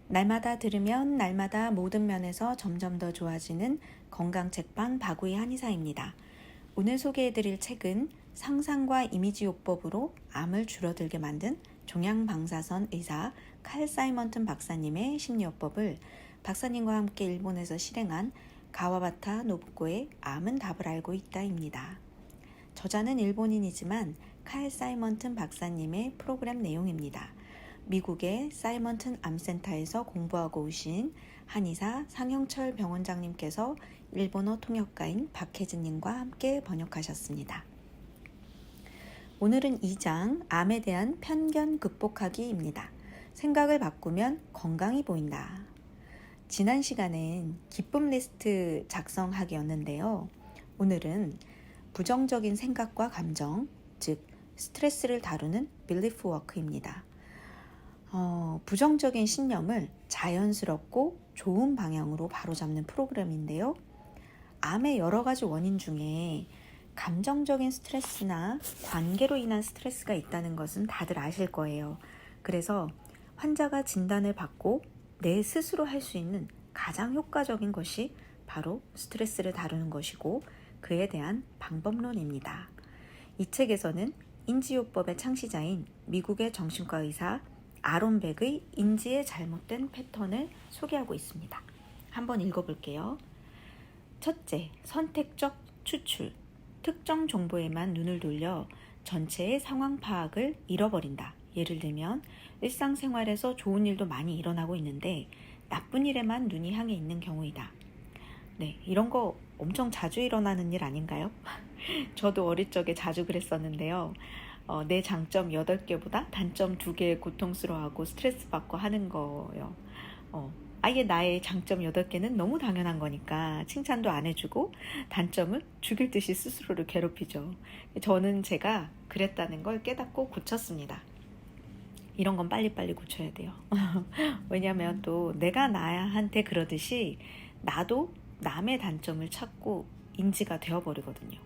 날마다 들으면 날마다 모든 면에서 점점 더 좋아지는 건강책방 바구이 한의사입니다. 오늘 소개해드릴 책은 상상과 이미지요법으로 암을 줄어들게 만든 종양방사선 의사 칼 사이먼튼 박사님의 심리요법을 박사님과 함께 일본에서 실행한 가와바타 노부코의 암은 답을 알고 있다입니다. 저자는 일본인이지만 칼 사이먼튼 박사님의 프로그램 내용입니다. 미국의 사이먼튼 암센터에서 공부하고 오신 한의사 상영철 병원장님께서 일본어 통역가인 박혜진님과 함께 번역하셨습니다. 오늘은 2장 암에 대한 편견 극복하기입니다. 생각을 바꾸면 건강이 보인다. 지난 시간엔 기쁨 리스트 작성하기였는데요. 오늘은 부정적인 생각과 감정, 즉 스트레스를 다루는 빌리프 워크입니다. 부정적인 신념을 자연스럽고 좋은 방향으로 바로잡는 프로그램인데요. 암의 여러 가지 원인 중에 감정적인 스트레스나 관계로 인한 스트레스가 있다는 것은 다들 아실 거예요. 그래서 환자가 진단을 받고 내 스스로 할 수 있는 가장 효과적인 것이 바로 스트레스를 다루는 것이고 그에 대한 방법론입니다. 이 책에서는 인지요법의 창시자인 미국의 정신과 의사 아론 백의 인지의 잘못된 패턴을 소개하고 있습니다. 한번 읽어볼게요. 첫째, 선택적 추출. 특정 정보에만 눈을 돌려 전체의 상황 파악을 잃어버린다. 예를 들면 일상생활에서 좋은 일도 많이 일어나고 있는데 나쁜 일에만 눈이 향해 있는 경우이다. 네, 이런 거 엄청 자주 일어나는 일 아닌가요? 저도 어릴 적에 자주 그랬었는데요. 내 장점 8개보다 단점 2개에 고통스러워하고 스트레스 받고 하는 거예요. 아예 나의 장점 8개는 너무 당연한 거니까 칭찬도 안 해주고 단점을 죽일 듯이 스스로를 괴롭히죠. 저는 제가 그랬다는 걸 깨닫고 고쳤습니다. 이런 건 빨리빨리 고쳐야 돼요. 왜냐하면 또 내가 나한테 그러듯이 나도 남의 단점을 찾고 인지가 되어버리거든요.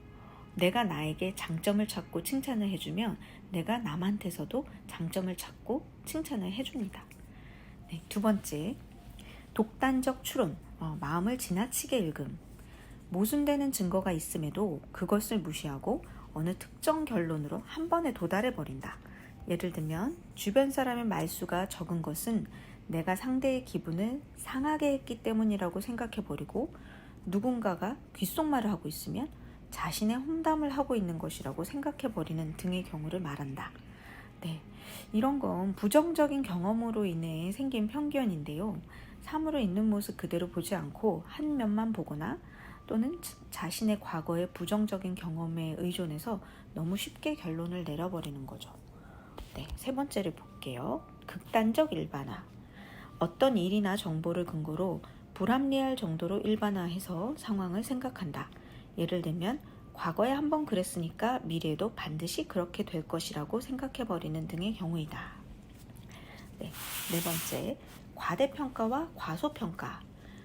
내가 나에게 장점을 찾고 칭찬을 해주면 내가 남한테서도 장점을 찾고 칭찬을 해줍니다. 네, 두 번째, 독단적 추론, 마음을 지나치게 읽음. 모순되는 증거가 있음에도 그것을 무시하고 어느 특정 결론으로 한 번에 도달해버린다. 예를 들면 주변 사람의 말수가 적은 것은 내가 상대의 기분을 상하게 했기 때문이라고 생각해버리고 누군가가 귓속말을 하고 있으면 자신의 험담을 하고 있는 것이라고 생각해버리는 등의 경우를 말한다. 네, 이런 건 부정적인 경험으로 인해 생긴 편견인데요. 사물을 있는 모습 그대로 보지 않고 한 면만 보거나 또는 자신의 과거의 부정적인 경험에 의존해서 너무 쉽게 결론을 내려버리는 거죠. 네, 세 번째를 볼게요. 극단적 일반화. 어떤 일이나 정보를 근거로 불합리할 정도로 일반화해서 상황을 생각한다. 예를 들면 과거에 한번 그랬으니까 미래에도 반드시 그렇게 될 것이라고 생각해버리는 등의 경우이다. 네, 네 번째, 과대평가와 과소평가.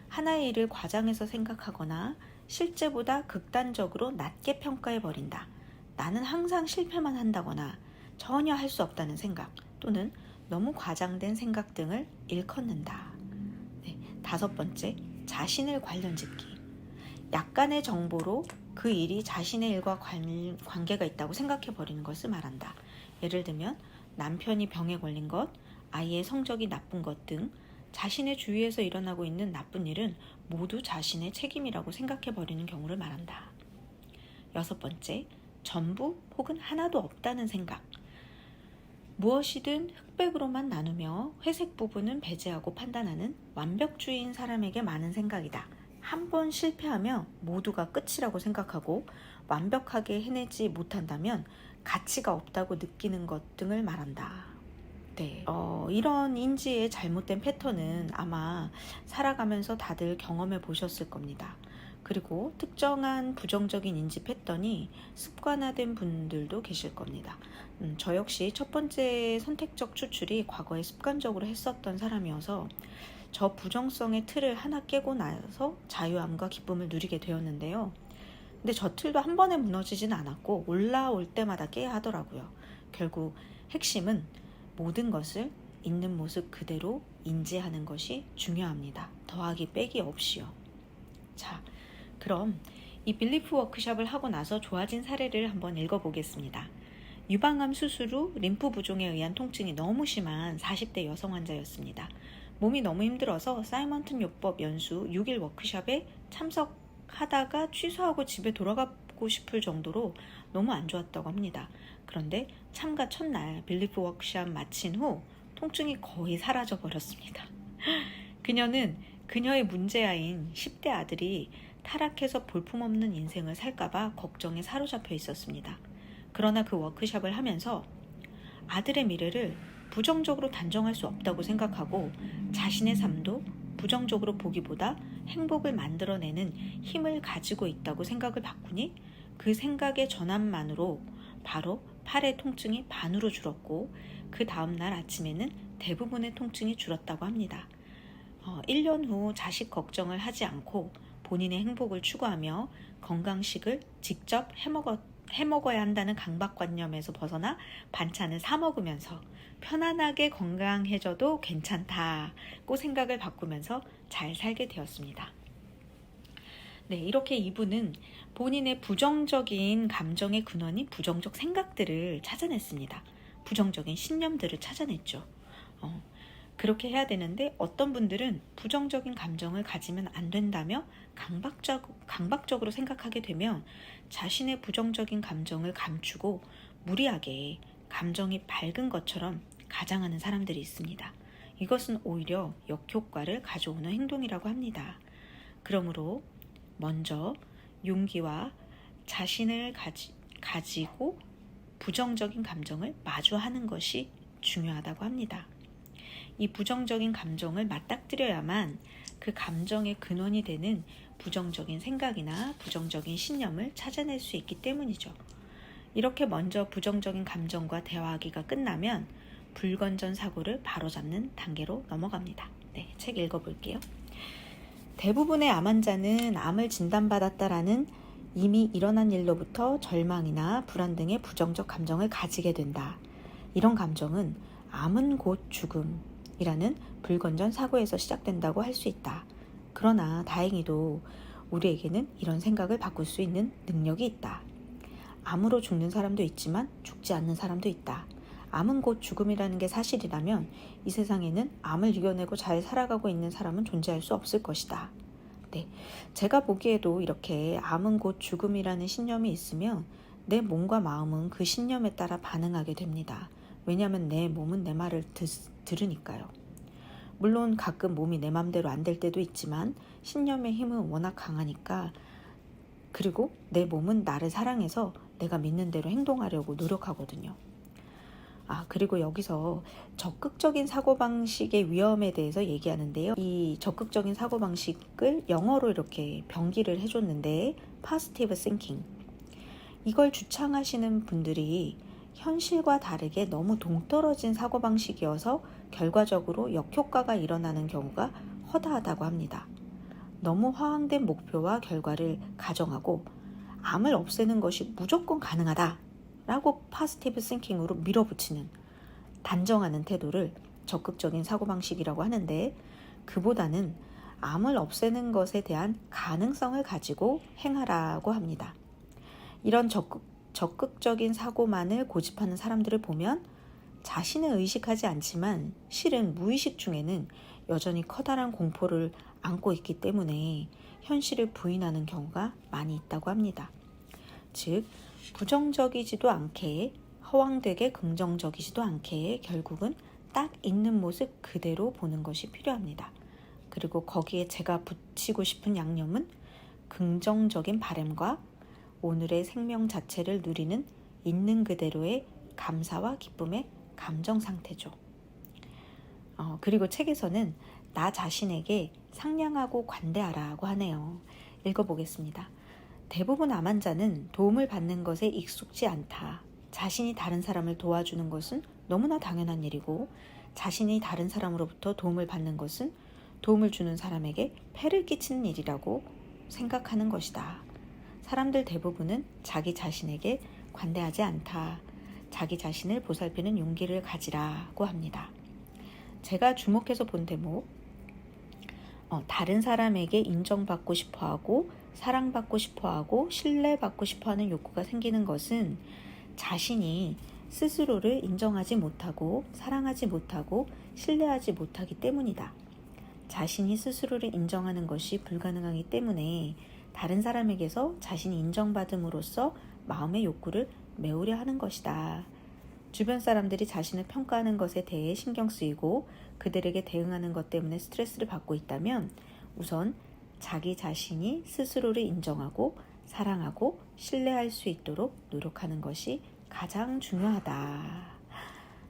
하나의 일을 과장해서 생각하거나 실제보다 극단적으로 낮게 평가해버린다. 나는 항상 실패만 한다거나 전혀 할 수 없다는 생각 또는 너무 과장된 생각 등을 일컫는다. 네, 다섯 번째, 자신을 관련짓기. 약간의 정보로 그 일이 자신의 일과 관계가 있다고 생각해버리는 것을 말한다. 예를 들면 남편이 병에 걸린 것, 아이의 성적이 나쁜 것 등 자신의 주위에서 일어나고 있는 나쁜 일은 모두 자신의 책임이라고 생각해버리는 경우를 말한다. 여섯 번째, 전부 혹은 하나도 없다는 생각. 무엇이든 흑백으로만 나누며 회색 부분은 배제하고 판단하는 완벽주의인 사람에게 많은 생각이다. 한 번 실패하면 모두가 끝이라고 생각하고 완벽하게 해내지 못한다면 가치가 없다고 느끼는 것 등을 말한다. 네, 이런 인지의 잘못된 패턴은 아마 살아가면서 다들 경험해 보셨을 겁니다. 그리고 특정한 부정적인 인지 패턴이 습관화된 분들도 계실 겁니다. 저 역시 첫 번째 선택적 추출이 과거에 습관적으로 했었던 사람이어서 저 부정성의 틀을 하나 깨고 나서 자유함과 기쁨을 누리게 되었는데요. 근데 저 틀도 한 번에 무너지진 않았고 올라올 때마다 깨야 하더라고요. 결국 핵심은 모든 것을 있는 모습 그대로 인지하는 것이 중요합니다. 더하기 빼기 없이요. 자, 그럼 이 빌리프 워크숍을 하고 나서 좋아진 사례를 한번 읽어보겠습니다. 유방암 수술 후 림프 부종에 의한 통증이 너무 심한 40대 여성 환자였습니다. 몸이 너무 힘들어서 사이먼튼 요법 연수 6일 워크숍에 참석하다가 취소하고 집에 돌아가고 싶을 정도로 너무 안 좋았다고 합니다. 그런데 참가 첫날 빌리프 워크숍 마친 후 통증이 거의 사라져 버렸습니다. 그녀는 그녀의 문제아인 10대 아들이 타락해서 볼품없는 인생을 살까봐 걱정에 사로잡혀 있었습니다. 그러나 그 워크숍을 하면서 아들의 미래를 부정적으로 단정할 수 없다고 생각하고 자신의 삶도 부정적으로 보기보다 행복을 만들어내는 힘을 가지고 있다고 생각을 바꾸니 그 생각의 전환만으로 바로 팔의 통증이 반으로 줄었고 그 다음날 아침에는 대부분의 통증이 줄었다고 합니다. 1년 후 자식 걱정을 하지 않고 본인의 행복을 추구하며 건강식을 직접 해먹어야 한다는 강박관념에서 벗어나 반찬을 사 먹으면서 편안하게 건강해져도 괜찮다고 생각을 바꾸면서 잘 살게 되었습니다. 네, 이렇게 이분은 본인의 부정적인 감정의 근원인 부정적 생각들을 찾아냈습니다. 부정적인 신념들을 찾아냈죠. 그렇게 해야 되는데 어떤 분들은 부정적인 감정을 가지면 안 된다며 강박적으로 생각하게 되면 자신의 부정적인 감정을 감추고 무리하게 감정이 밝은 것처럼 가장하는 사람들이 있습니다. 이것은 오히려 역효과를 가져오는 행동이라고 합니다. 그러므로 먼저 용기와 자신을 가지고 부정적인 감정을 마주하는 것이 중요하다고 합니다. 이 부정적인 감정을 맞닥뜨려야만 그 감정의 근원이 되는 부정적인 생각이나 부정적인 신념을 찾아낼 수 있기 때문이죠. 이렇게 먼저 부정적인 감정과 대화하기가 끝나면 불건전 사고를 바로잡는 단계로 넘어갑니다. 네, 책 읽어볼게요. 대부분의 암 환자는 암을 진단받았다라는 이미 일어난 일로부터 절망이나 불안 등의 부정적 감정을 가지게 된다. 이런 감정은 암은 곧 죽음이라는 불건전 사고에서 시작된다고 할 수 있다. 그러나 다행히도 우리에게는 이런 생각을 바꿀 수 있는 능력이 있다. 암으로 죽는 사람도 있지만 죽지 않는 사람도 있다. 암은 곧 죽음이라는 게 사실이라면 이 세상에는 암을 이겨내고 잘 살아가고 있는 사람은 존재할 수 없을 것이다. 네, 제가 보기에도 이렇게 암은 곧 죽음이라는 신념이 있으면 내 몸과 마음은 그 신념에 따라 반응하게 됩니다. 왜냐하면 내 몸은 내 말을 들으니까요. 물론 가끔 몸이 내 맘대로 안 될 때도 있지만 신념의 힘은 워낙 강하니까, 그리고 내 몸은 나를 사랑해서 내가 믿는 대로 행동하려고 노력하거든요. 그리고 여기서 적극적인 사고방식의 위험에 대해서 얘기하는데요. 이 적극적인 사고방식을 영어로 이렇게 병기를 해줬는데 Positive Thinking. 이걸 주창하시는 분들이 현실과 다르게 너무 동떨어진 사고방식이어서 결과적으로 역효과가 일어나는 경우가 허다하다고 합니다. 너무 허황된 목표와 결과를 가정하고 암을 없애는 것이 무조건 가능하다 라고 파지티브 싱킹으로 밀어붙이는, 단정하는 태도를 적극적인 사고방식이라고 하는데, 그보다는 암을 없애는 것에 대한 가능성을 가지고 행하라고 합니다. 이런 적극적인 사고만을 고집하는 사람들을 보면 자신은 의식하지 않지만 실은 무의식 중에는 여전히 커다란 공포를 안고 있기 때문에 현실을 부인하는 경우가 많이 있다고 합니다. 즉, 부정적이지도 않게 허황되게 긍정적이지도 않게 결국은 딱 있는 모습 그대로 보는 것이 필요합니다. 그리고 거기에 제가 붙이고 싶은 양념은 긍정적인 바람과 오늘의 생명 자체를 누리는 있는 그대로의 감사와 기쁨의 감정 상태죠. 그리고 책에서는 나 자신에게 상냥하고 관대하라고 하네요. 읽어보겠습니다. 대부분 암 환자는 도움을 받는 것에 익숙지 않다. 자신이 다른 사람을 도와주는 것은 너무나 당연한 일이고, 자신이 다른 사람으로부터 도움을 받는 것은 도움을 주는 사람에게 폐를 끼치는 일이라고 생각하는 것이다. 사람들 대부분은 자기 자신에게 관대하지 않다. 자기 자신을 보살피는 용기를 가지라고 합니다. 제가 주목해서 본 대목, 다른 사람에게 인정받고 싶어하고 사랑받고 싶어하고 신뢰받고 싶어하는 욕구가 생기는 것은 자신이 스스로를 인정하지 못하고 사랑하지 못하고 신뢰하지 못하기 때문이다. 자신이 스스로를 인정하는 것이 불가능하기 때문에 다른 사람에게서 자신이 인정받음으로써 마음의 욕구를 메우려 하는 것이다. 주변 사람들이 자신을 평가하는 것에 대해 신경 쓰이고 그들에게 대응하는 것 때문에 스트레스를 받고 있다면 우선 자기 자신이 스스로를 인정하고 사랑하고 신뢰할 수 있도록 노력하는 것이 가장 중요하다.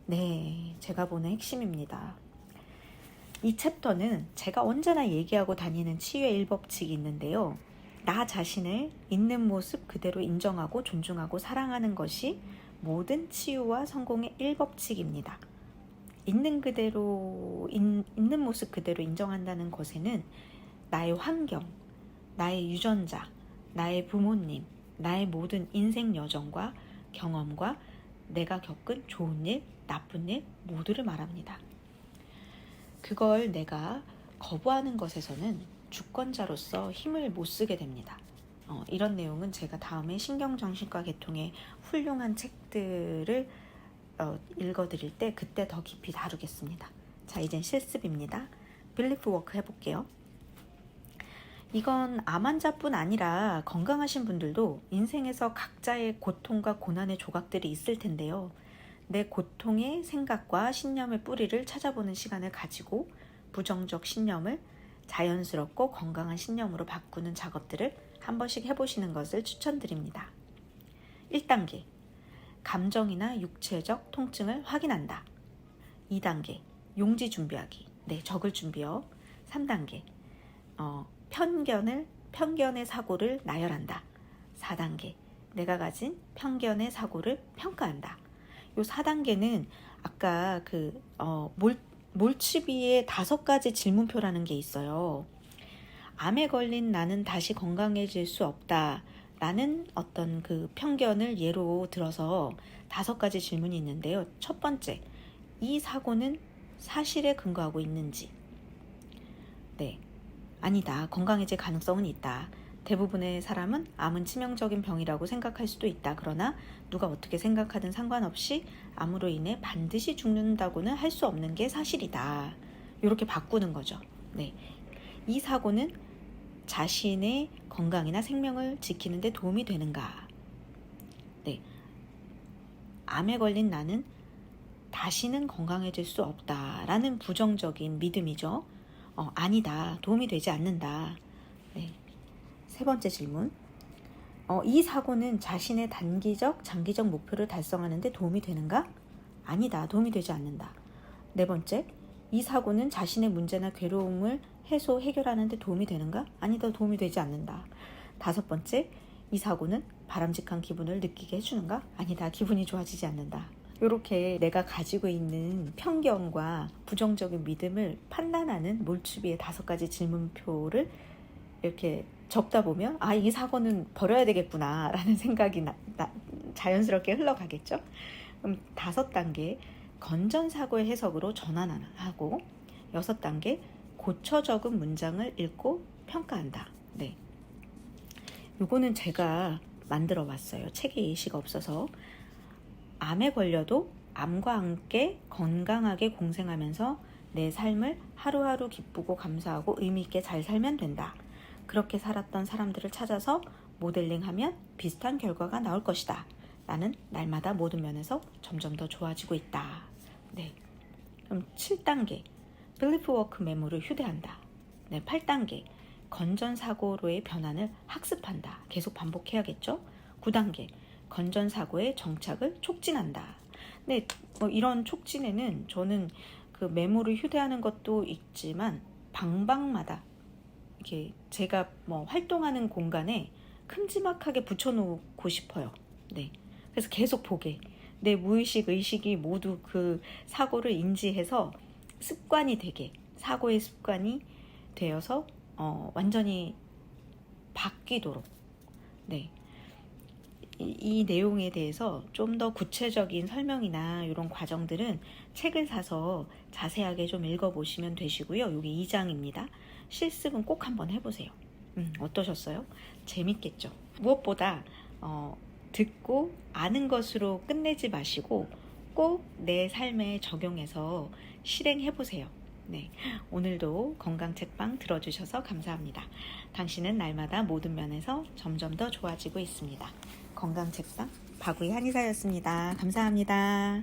네, 제가 보는 핵심입니다. 이 챕터는 제가 언제나 얘기하고 다니는 치유의 1법칙이 있는데요. 나 자신을 있는 모습 그대로 인정하고 존중하고 사랑하는 것이 모든 치유와 성공의 1법칙입니다. 있는 모습 그대로 인정한다는 것에는 나의 환경, 나의 유전자, 나의 부모님, 나의 모든 인생 여정과 경험과 내가 겪은 좋은 일, 나쁜 일 모두를 말합니다. 그걸 내가 거부하는 것에서는 주권자로서 힘을 못 쓰게 됩니다. 이런 내용은 제가 다음에 신경정신과 계통의 훌륭한 책들을 읽어드릴 때 그때 더 깊이 다루겠습니다. 자, 이젠 실습입니다. 빌리프 워크 해볼게요. 이건 암 환자뿐 아니라 건강하신 분들도 인생에서 각자의 고통과 고난의 조각들이 있을 텐데요. 내 고통의 생각과 신념의 뿌리를 찾아보는 시간을 가지고 부정적 신념을 자연스럽고 건강한 신념으로 바꾸는 작업들을 한 번씩 해보시는 것을 추천드립니다. 1단계, 감정이나 육체적 통증을 확인한다. 2단계, 용지 준비하기. 네, 적을 준비요. 3단계, 편견의 사고를 나열한다. 4단계, 내가 가진 편견의 사고를 평가한다. 요 4단계는 아까 몰치비의 5가지 질문표라는 게 있어요. 암에 걸린 나는 다시 건강해질 수 없다 라는 어떤 그 편견을 예로 들어서 5가지 질문이 있는데요. 첫 번째, 이 사고는 사실에 근거하고 있는지. 네, 아니다. 건강해질 가능성은 있다. 대부분의 사람은 암은 치명적인 병이라고 생각할 수도 있다. 그러나 누가 어떻게 생각하든 상관없이 암으로 인해 반드시 죽는다고는 할 수 없는 게 사실이다. 이렇게 바꾸는 거죠. 네, 이 사고는 자신의 건강이나 생명을 지키는 데 도움이 되는가? 네, 암에 걸린 나는 다시는 건강해질 수 없다라는 부정적인 믿음이죠. 아니다. 도움이 되지 않는다. 네. 세 번째 질문. 이 사고는 자신의 단기적, 장기적 목표를 달성하는 데 도움이 되는가? 아니다. 도움이 되지 않는다. 네 번째. 이 사고는 자신의 문제나 괴로움을 해결하는 데 도움이 되는가? 아니다. 도움이 되지 않는다. 5번째. 이 사고는 바람직한 기분을 느끼게 해주는가? 아니다. 기분이 좋아지지 않는다. 이렇게 내가 가지고 있는 편견과 부정적인 믿음을 판단하는 몰추비의 5가지 질문표를 이렇게 적다 보면 이 사고는 버려야 되겠구나 라는 생각이 자연스럽게 흘러가겠죠. 그럼 5단계 건전사고의 해석으로 전환하고 6단계 고쳐 적은 문장을 읽고 평가한다. 네, 요거는 제가 만들어 봤어요. 책에 예시가 없어서. 암에 걸려도 암과 함께 건강하게 공생하면서 내 삶을 하루하루 기쁘고 감사하고 의미있게 잘 살면 된다. 그렇게 살았던 사람들을 찾아서 모델링하면 비슷한 결과가 나올 것이다. 나는 날마다 모든 면에서 점점 더 좋아지고 있다. 네, 그럼 7단계 빌리프 워크 메모를 휴대한다. 네, 8단계 건전사고로의 변환을 학습한다. 계속 반복해야겠죠. 9단계 건전사고의 정착을 촉진한다. 네, 이런 촉진에는 저는 그 메모를 휴대하는 것도 있지만 방방마다 이렇게 제가 활동하는 공간에 큼지막하게 붙여놓고 싶어요. 네, 그래서 계속 보게. 내 무의식, 의식이 모두 그 사고를 인지해서 습관이 되게, 사고의 습관이 되어서 완전히 바뀌도록. 네, 이 내용에 대해서 좀 더 구체적인 설명이나 이런 과정들은 책을 사서 자세하게 좀 읽어보시면 되시고요. 이게 2장입니다. 실습은 꼭 한번 해보세요. 어떠셨어요? 재밌겠죠? 무엇보다 듣고 아는 것으로 끝내지 마시고 꼭 내 삶에 적용해서 실행해보세요. 네, 오늘도 건강책방 들어주셔서 감사합니다. 당신은 날마다 모든 면에서 점점 더 좋아지고 있습니다. 건강책방 박우희 한의사였습니다. 감사합니다.